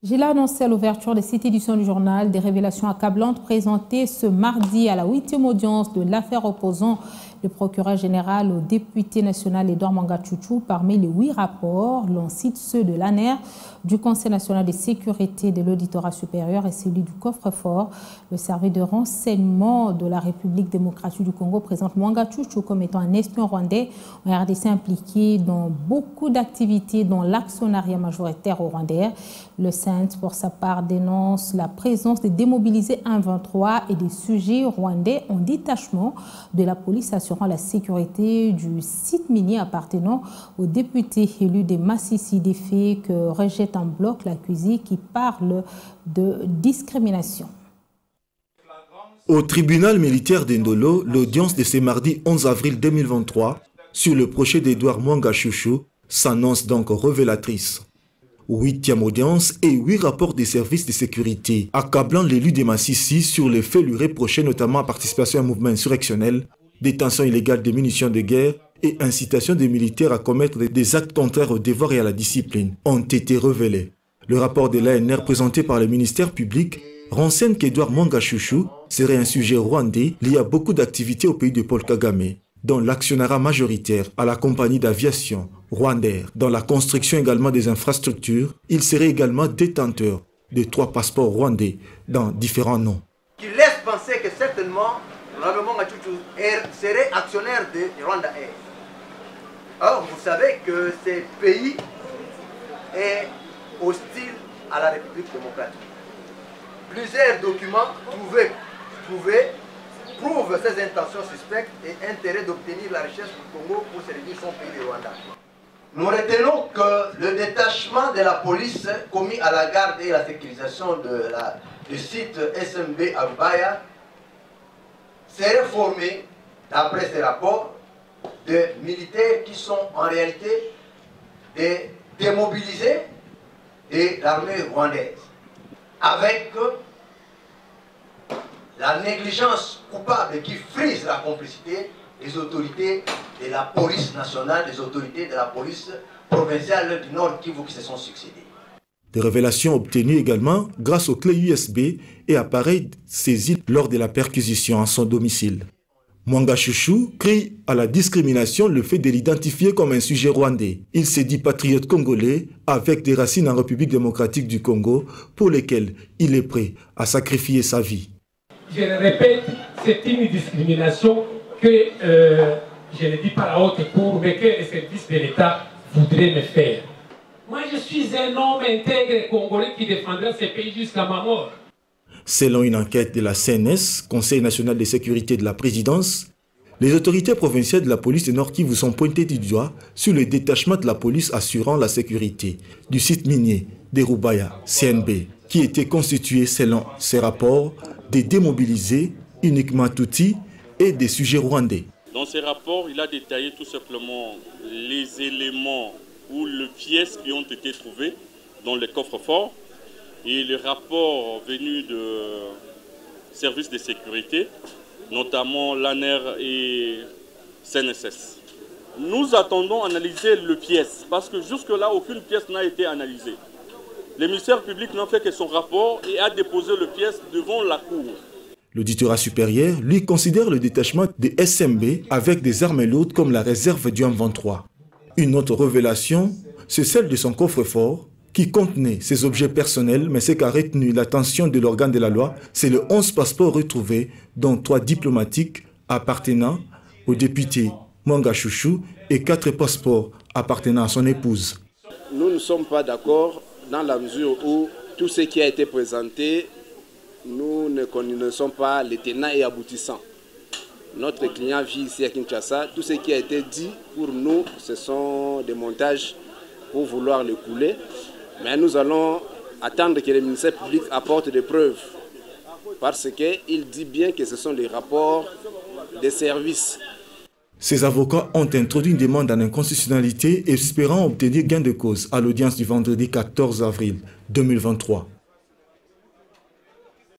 J'ai annoncé à l'ouverture de cette édition du journal des révélations accablantes présentées ce mardi à la 8e audience de l'affaire opposant le procureur général au député national Edouard Mwanga Chouchou. Parmi les 8 rapports, l'on cite ceux de l'ANER, du Conseil national de sécurité de l'auditorat supérieur et celui du coffre-fort. Le service de renseignement de la République démocratique du Congo présente Mwanga Chouchou comme étant un espion rwandais, un RDC impliqué dans beaucoup d'activités dont l'actionnariat majoritaire au Rwandais. Le CENT, pour sa part, dénonce la présence des démobilisés 123 et des sujets rwandais en détachement de la police assurant la sécurité du site minier appartenant au député élu des Massissi, des faits que rejette en bloc l'accusé qui parle de discrimination. Au tribunal militaire d'Indolo, l'audience de ce mardi 11 avril 2023 sur le procès d'Edouard Mwanga Chouchou s'annonce donc révélatrice. 8e audience et 8 rapports des services de sécurité accablant l'élu de Massissi sur les faits lui reprochés, notamment participation à un mouvement insurrectionnel, détention illégale de munitions de guerre et incitation des militaires à commettre des actes contraires au devoir et à la discipline, ont été révélés. Le rapport de l'ANR présenté par le ministère public renseigne qu'Edouard Mwanga Chouchou serait un sujet rwandais lié à beaucoup d'activités au pays de Paul Kagame, dont l'actionnariat majoritaire à la compagnie d'aviation Rwandair. Dans la construction également des infrastructures, il serait également détenteur de 3 passeports rwandais dans différents noms. Qui laisse penser que certainement Mwanga Chouchou serait actionnaire de Rwanda Air. Or, vous savez que ce pays est hostile à la République démocratique. Plusieurs documents prouvent ses intentions suspectes et intérêt d'obtenir la richesse du Congo pour servir son pays de Rwanda. Nous retenons que le détachement de la police commis à la garde et la sécurisation du site SMB à Rubaya serait formé, d'après ces rapports, de militaires qui sont en réalité des démobilisés de l'armée rwandaise, avec la négligence coupable qui frise la complicité des autorités de la police nationale, des autorités de la police provinciale du Nord Kivu qui se sont succédés. Des révélations obtenues également grâce aux clés USB et appareils saisis lors de la perquisition à son domicile. Mwanga Chouchou crie à la discrimination le fait de l'identifier comme un sujet rwandais. Il se dit patriote congolais avec des racines en République démocratique du Congo pour lesquelles il est prêt à sacrifier sa vie. Je le répète, c'est une discrimination que je ne dis pas à la haute cour, mais que les services de l'État voudraient me faire. Moi, je suis un homme intègre congolais qui défendra ce pays jusqu'à ma mort. Selon une enquête de la CNS, Conseil national de sécurité de la présidence, les autorités provinciales de la police de Nord Kivu sont pointées du doigt sur le détachement de la police assurant la sécurité du site minier de Rubaya, CNB, qui était constitué, selon ces rapports, des démobilisés, uniquement Tutsis et des sujets rwandais. Dans ces rapports, il a détaillé tout simplement les éléments ou les pièces qui ont été trouvées dans les coffres-forts et les rapports venus de services de sécurité, notamment l'ANER et CNSS. Nous attendons analyser les pièces parce que jusque-là, aucune pièce n'a été analysée. Le ministère public n'a fait que son rapport et a déposé les pièces devant la cour. L'auditorat supérieur, lui, considère le détachement des SMB avec des armes lourdes comme la réserve du M23. Une autre révélation, c'est celle de son coffre-fort qui contenait ses objets personnels, mais ce qui a retenu l'attention de l'organe de la loi, c'est les 11 passeports retrouvés, dont 3 diplomatiques appartenant au député Mwanga Chouchou et 4 passeports appartenant à son épouse. Nous ne sommes pas d'accord dans la mesure où tout ce qui a été présenté, nous ne connaissons pas les tenants et aboutissants. Notre client vit ici à Kinshasa. Tout ce qui a été dit pour nous, ce sont des montages pour vouloir le couler. Mais nous allons attendre que le ministère public apporte des preuves. Parce qu'il dit bien que ce sont les rapports des services. Ces avocats ont introduit une demande en inconstitutionnalité espérant obtenir gain de cause à l'audience du vendredi 14 avril 2023.